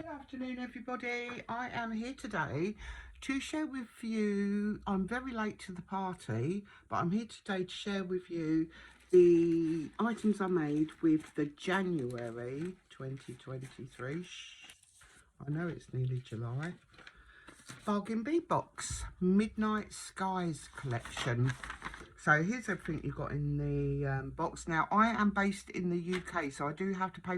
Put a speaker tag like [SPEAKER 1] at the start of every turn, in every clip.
[SPEAKER 1] Good afternoon, everybody. I am here today to share with you, I'm very late to the party, but I'm here today to share with you the items I made with the January 2023, I know it's nearly July, bargain bead box, Midnight Skies collection. So here's everything you've got in the box. Now, I am based in the UK, so I do have to pay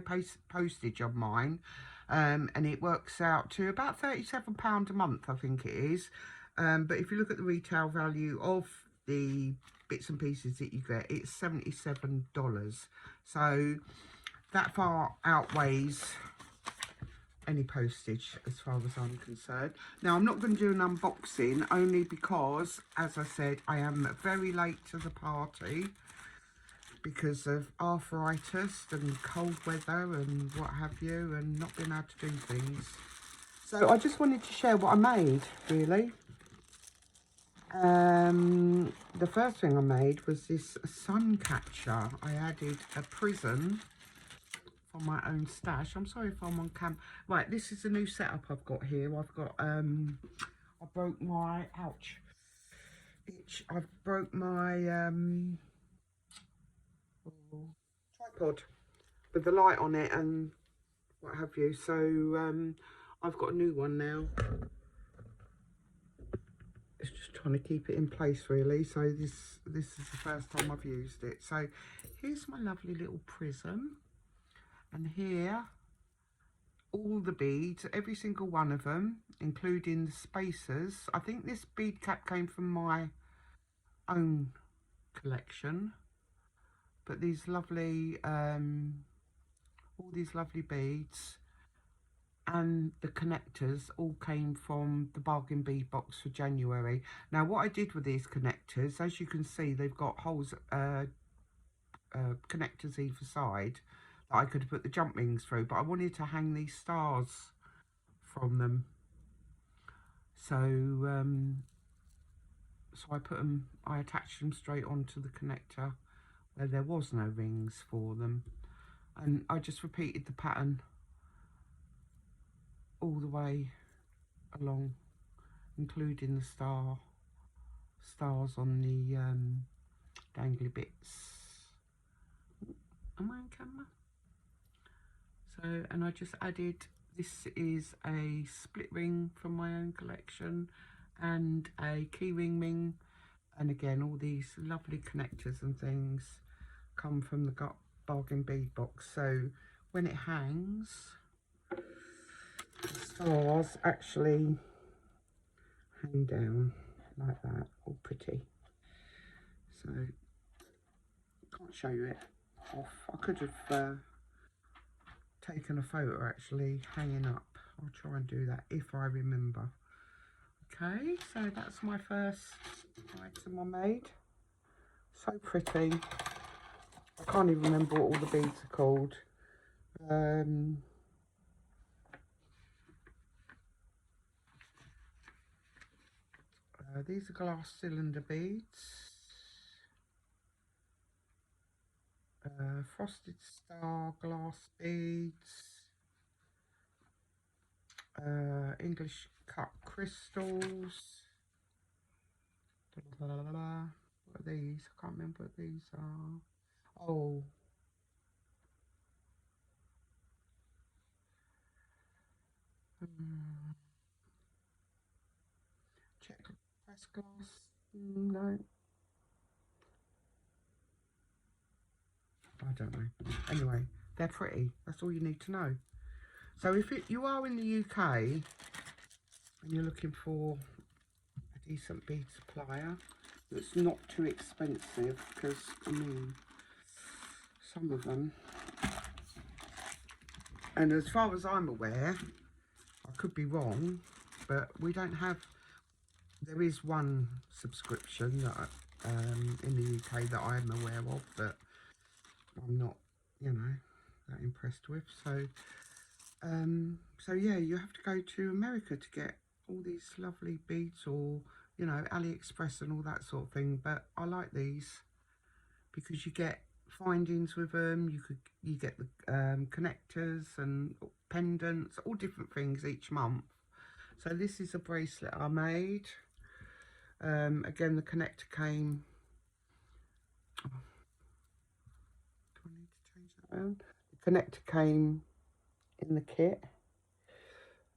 [SPEAKER 1] postage on mine. And it works out to about £37 a month, I think it is. But if you look at the retail value of the bits and pieces that you get, it's $77. So that far outweighs any postage as far as I'm concerned. Now, I'm not going to do an unboxing only because, as I said, I am very late to the party because of arthritis and cold weather and what have you, and not being able to do things. So I just wanted to share what I made, really. The first thing I made was this Suncatcher. I added a prism from my own stash. I'm sorry if I'm on cam. Right, this is the new setup I've got here. I've got I broke my I broke my tripod with the light on it and what have you. So I've got a new one now. It's just trying to keep it in place, really. So this is the first time I've used it. So here's my lovely little prism, and here all the beads, every single one of them, including the spacers. I think this bead cap came from my own collection, but these lovely all these lovely beads and the connectors all came from the bargain bead box for January. Now, what I did with these connectors, as you can see, they've got holes, connectors either side that I could have put the jump rings through, but I wanted to hang these stars from them. So I attached them straight onto the connector where there was no rings for them, and I just repeated the pattern all the way along, including the stars on the dangly bits. Am I on camera? So, and I just added, this is a split ring from my own collection and a key ring, and again all these lovely connectors and things come from the bargain bead box. So when it hangs, the stars actually hang down like that, all pretty. So can't show you it off. I could have taken a photo actually hanging up. I'll try and do that if I remember. Okay, so that's my first item I made. So pretty. I can't even remember what all the beads are called. These are glass cylinder beads. Frosted star glass beads. English cut crystals. What are these? I can't remember what these are. Oh. Check press glass. No. I don't know. Anyway, they're pretty. That's all you need to know. So if you are in the UK and you're looking for a decent bead supplier that's not too expensive, because I mean, some of them, and as far as I'm aware, I could be wrong, but we don't have, there is one subscription that in the UK that I'm aware of that I'm not, you know, that impressed with. So so yeah, you have to go to America to get all these lovely beads, or you know, AliExpress and all that sort of thing. But I like these because you get findings with them. You get the connectors and pendants, all different things each month. So this is a bracelet I made. Again, the connector came. Oh, do I need to change that around? The connector came in the kit,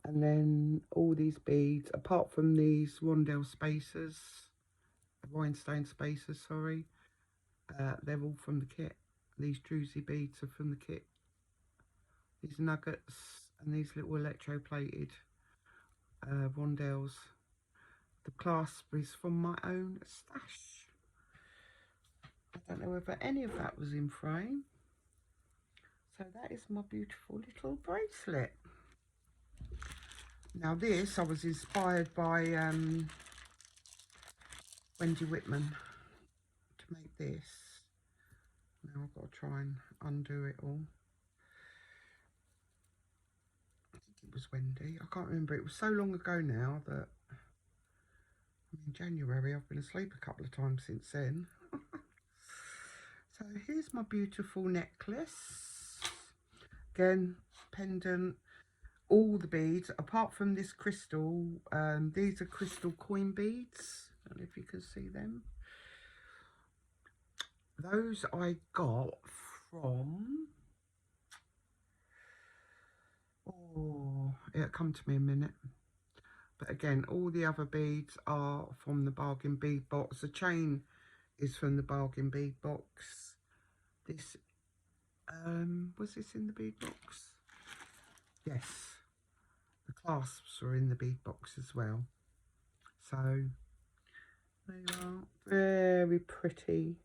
[SPEAKER 1] and then all these beads, apart from these rondelle spacers, rhinestone spacers, sorry, they're all from the kit. These druzy beads are from the kit. These nuggets and these little electroplated rondelles. The clasp is from my own stash. I don't know whether any of that was in frame. So that is my beautiful little bracelet. Now this, I was inspired by Wendy Whitman to make this. Now I've got to try and undo it all. I think it was Wendy. I can't remember. It was so long ago now that in January I've been asleep a couple of times since then. So here's my beautiful necklace. Again, pendant, all the beads apart from this crystal. These are crystal coin beads. I don't know if you can see them. Those I got from, oh, it'll come to me in a minute. But again, all the other beads are from the bargain bead box. The chain is from the bargain bead box. This, was this in the bead box? Yes. The clasps are in the bead box as well. So, they are very pretty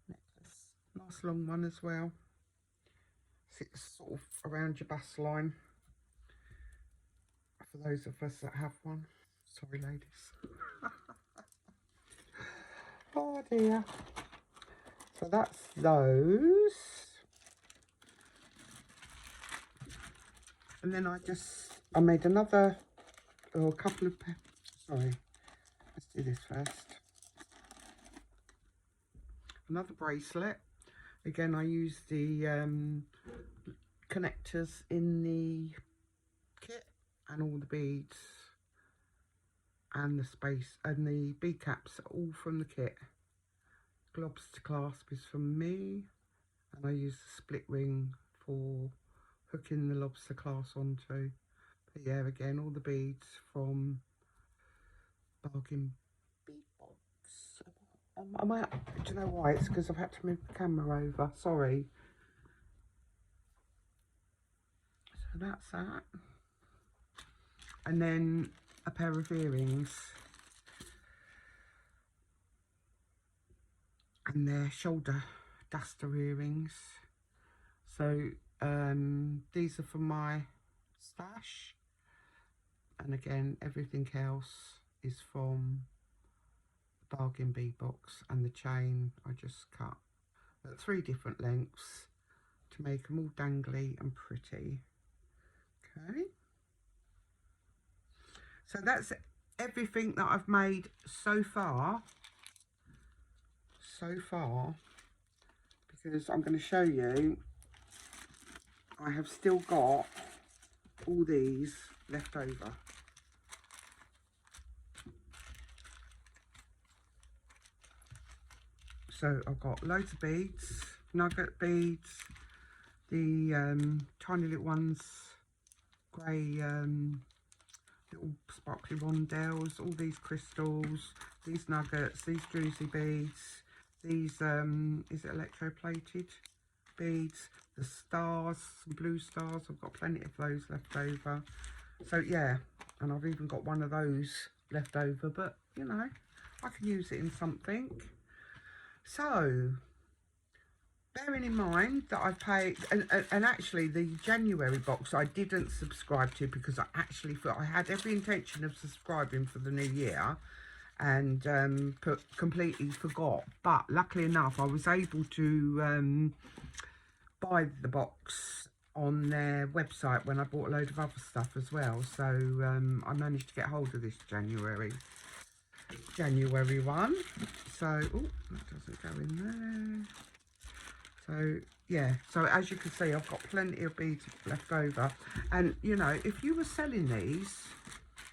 [SPEAKER 1] necklace. Nice long one as well. Sits sort of around your bust line. For those of us that have one. Sorry, ladies. Oh dear. So that's those. And then I made another, or a couple of, sorry, let's do this first. Another bracelet. Again, I used the connectors in the kit and all the beads and the space and the bead caps are all from the kit. Lobster clasp is from me, and I use the split ring for hooking the lobster clasp onto. But yeah, again, all the beads from bargain bead box. I might, do you know why? It's because I've had to move the camera over. Sorry. So that's that. And then a pair of earrings. And they're shoulder duster earrings. So these are from my stash. And again, everything else is from the bargain bead box, and the chain I just cut at 3 different lengths to make them all dangly and pretty. Okay. So that's everything that I've made so far. Because I'm going to show you, I have still got all these left over. So I've got loads of beads, nugget beads, the tiny little ones, grey little sparkly rondelles, all these crystals, these nuggets, these druzy beads, these is it electroplated beads, the stars, some blue stars. I've got plenty of those left over. So yeah, and I've even got one of those left over, but you know, I can use it in something. So bearing in mind that I paid, and actually the January box I didn't subscribe to because I actually thought I had every intention of subscribing for the new year, and completely forgot. But luckily enough, I was able to buy the box on their website when I bought a load of other stuff as well. So I managed to get hold of this January one. So, oh, that doesn't go in there. So, yeah, so as you can see, I've got plenty of beads left over. And, you know, if you were selling these,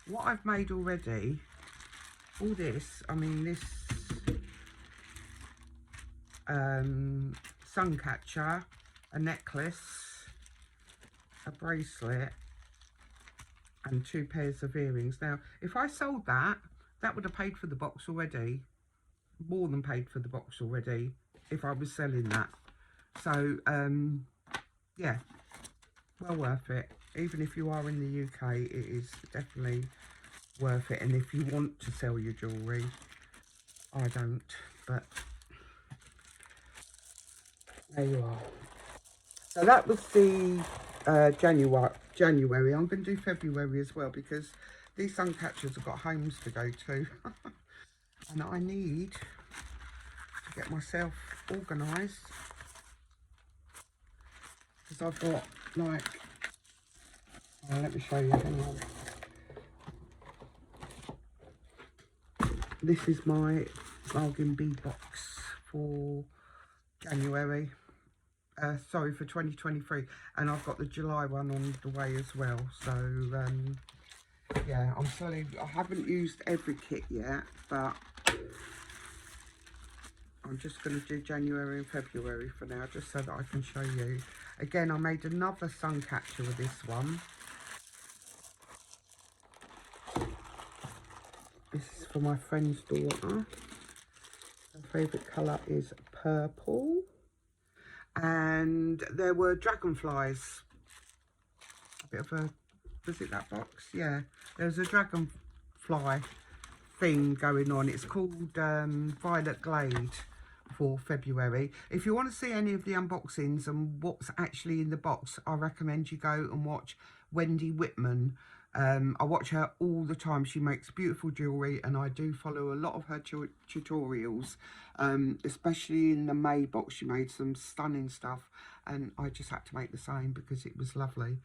[SPEAKER 1] what I've made already, all this, I mean, this Suncatcher, a necklace, a bracelet, and 2 pairs of earrings. Now, if I sold that, that would have paid for the box already. More than paid for the box already, if I was selling that. So, yeah, well worth it. Even if you are in the UK, it is definitely worth it. And if you want to sell your jewellery, I don't, but there you are. So that was the January. I'm going to do February as well, because these Suncatchers have got homes to go to. And I need to get myself organised, because I've got, like, let me show you, hang on. This is my bargain bead box for January. Sorry, for 2023. And I've got the July one on the way as well. So, yeah, I'm selling. I haven't used every kit yet, but I'm just going to do January and February for now, just so that I can show you. Again, I made another Suncatcher with this one. This is for my friend's daughter. Her favourite colour is purple. And there were dragonflies. A bit of a, was it that box? Yeah, there's a dragonfly thing going on. It's called Violet Glade for February. If you want to see any of the unboxings and what's actually in the box, I recommend you go and watch Wendy Whitman. I watch her all the time. She makes beautiful jewellery, and I do follow a lot of her tutorials, especially in the May box. She made some stunning stuff, and I just had to make the same because it was lovely.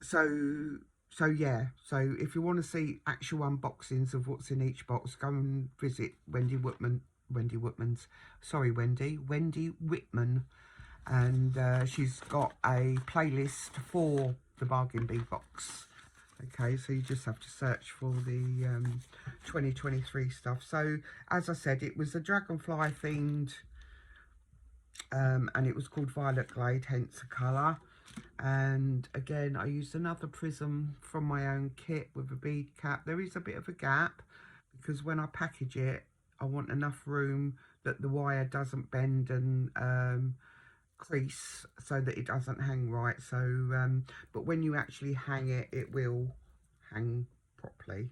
[SPEAKER 1] So yeah, so if you want to see actual unboxings of what's in each box, go and visit Wendy Whitman. Wendy Whitman, and she's got a playlist for the bargain bead box. Okay, so you just have to search for the 2023 stuff. So as I said, it was a dragonfly themed, and it was called Violet Glade, hence the colour. And again, I used another prism from my own kit with a bead cap. There is a bit of a gap because when I package it, I want enough room that the wire doesn't bend and crease, so that it doesn't hang right. So but when you actually hang it, it will hang properly. You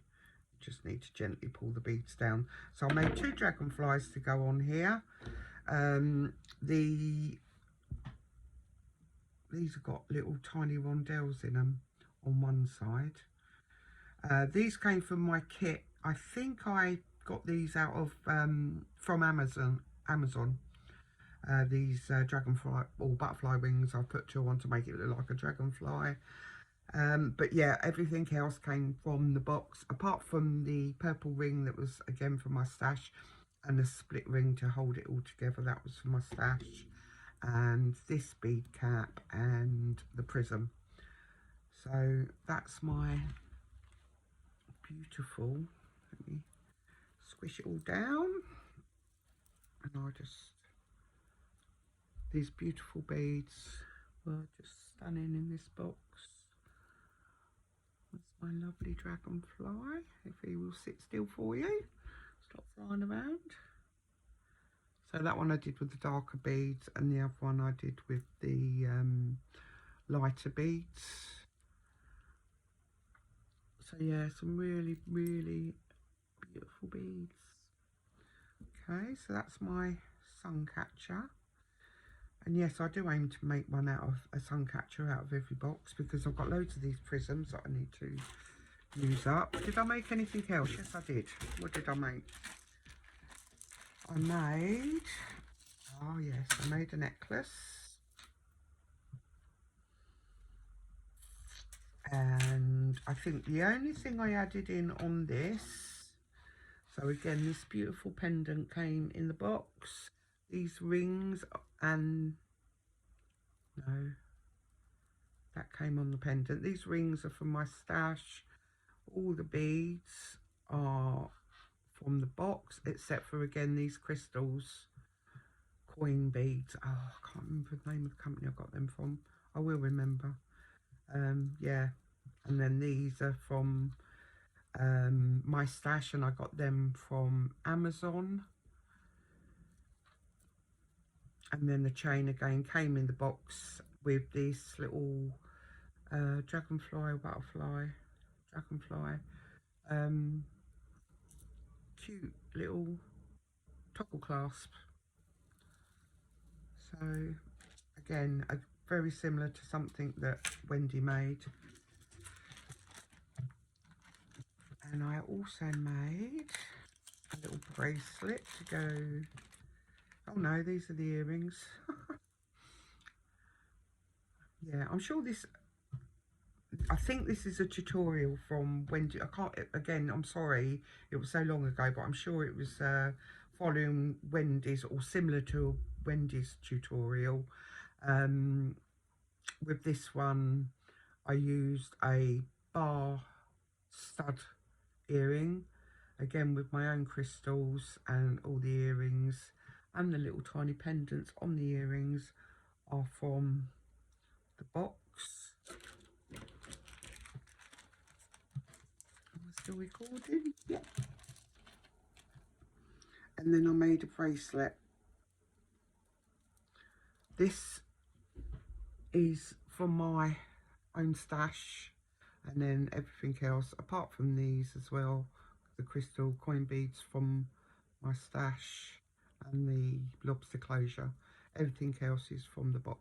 [SPEAKER 1] just need to gently pull the beads down. So I made 2 dragonflies to go on here. These have got little tiny rondelles in them on one side. These came from my kit. I think I got these out of from Amazon. These dragonfly or butterfly wings. I put 2 on to make it look like a dragonfly. But yeah, everything else came from the box, apart from the purple ring that was again for my stash, and the split ring to hold it all together. That was for my stash. And this bead cap and the prism. So that's my beautiful, let me squish it all down, and I'll just, these beautiful beads were just stunning in this box. That's my lovely dragonfly, if he will sit still for you, stop flying around. So that one I did with the darker beads, and the other one I did with the lighter beads. So yeah, some really, really beautiful beads. Okay, so that's my Suncatcher. And yes, I do aim to make one out of a Suncatcher out of every box, because I've got loads of these prisms that I need to use up. Did I make anything else? Yes, I did. What did I make? I made, oh yes, I made a necklace, and I think the only thing I added in on this, So again, this beautiful pendant came in the box. These rings, and no, that came on the pendant. These rings are from my stash. All the beads are from the box, except for, again, these crystals, coin beads. Oh, I can't remember the name of the company I got them from. I will remember. Yeah, and then these are from my stash, and I got them from Amazon. And then the chain again came in the box with this little dragonfly or butterfly, dragonfly, cute little toggle clasp. So again, very similar to something that Wendy made. And I also made a little bracelet to go. Oh no, these are the earrings. Yeah, I'm sure this, I think this is a tutorial from Wendy. I can't, again, I'm sorry, it was so long ago, but I'm sure it was following Wendy's, or similar to Wendy's tutorial. With this one, I used a bar stud earring, again with my own crystals, and all the earrings and the little tiny pendants on the earrings are from the box. Am I still recording? Yeah. And then I made a bracelet. This is from my own stash, and then everything else apart from these as well, the crystal coin beads from my stash, and the lobster closure, everything else is from the box.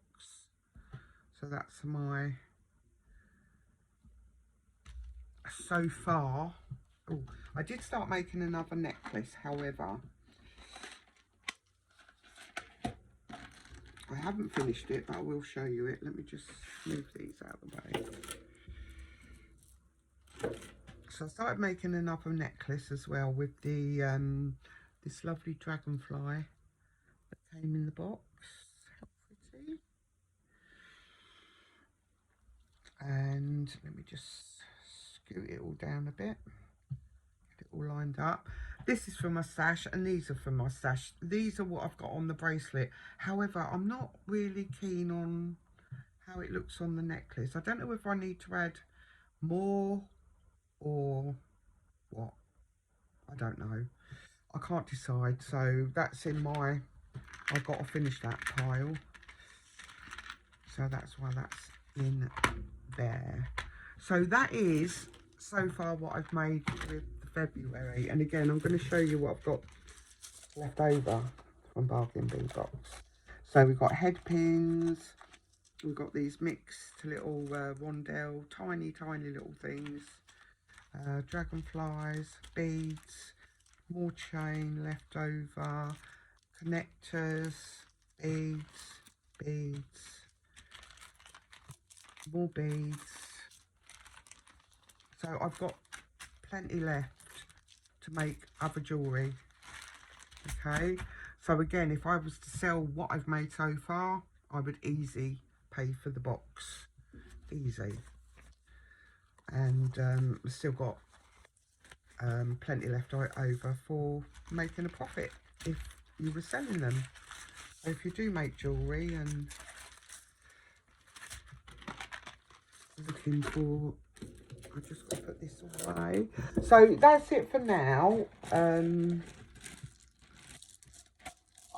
[SPEAKER 1] So that's my, so far. Oh, I did start making another necklace, however I haven't finished it, but I will show you it. Let me just move these out of the way. So I started making another necklace as well with the this lovely dragonfly that came in the box. How pretty. And let me just scoot it all down a bit, get it all lined up. This is from my stash, and these are from my stash. These are what I've got on the bracelet. However, I'm not really keen on how it looks on the necklace. I don't know if I need to add more or what. I don't know. I can't decide. So that's in my, I've got to finish that pile. So that's why that's in there. So that is so far what I've made with February, and again I'm going to show you what I've got left over from Bargain Bead Box. So we've got head pins, we've got these mixed little rondelle, tiny little things, dragonflies, beads, more chain left over, connectors, beads, more beads. So I've got plenty left to make other jewellery. Okay, so again, if I was to sell what I've made so far, I would easy pay for the box, easy. And we've still got plenty left over for making a profit if you were selling them. So if you do make jewellery and looking for, I just got to put this away. So that's it for now. I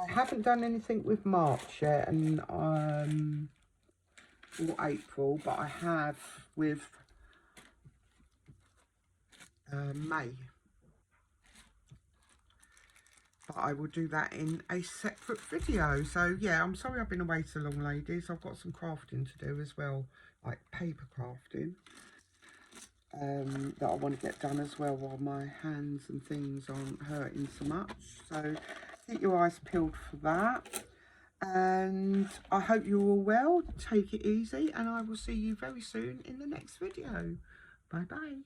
[SPEAKER 1] haven't done anything with March yet, and or April, but I have with May. But I will do that in a separate video. So yeah, I'm sorry I've been away so long, ladies. I've got some crafting to do as well, like paper crafting. That I want to get done as well while my hands and things aren't hurting so much. So keep your eyes peeled for that. And I hope you're all well. Take it easy, and I will see you very soon in the next video. Bye bye.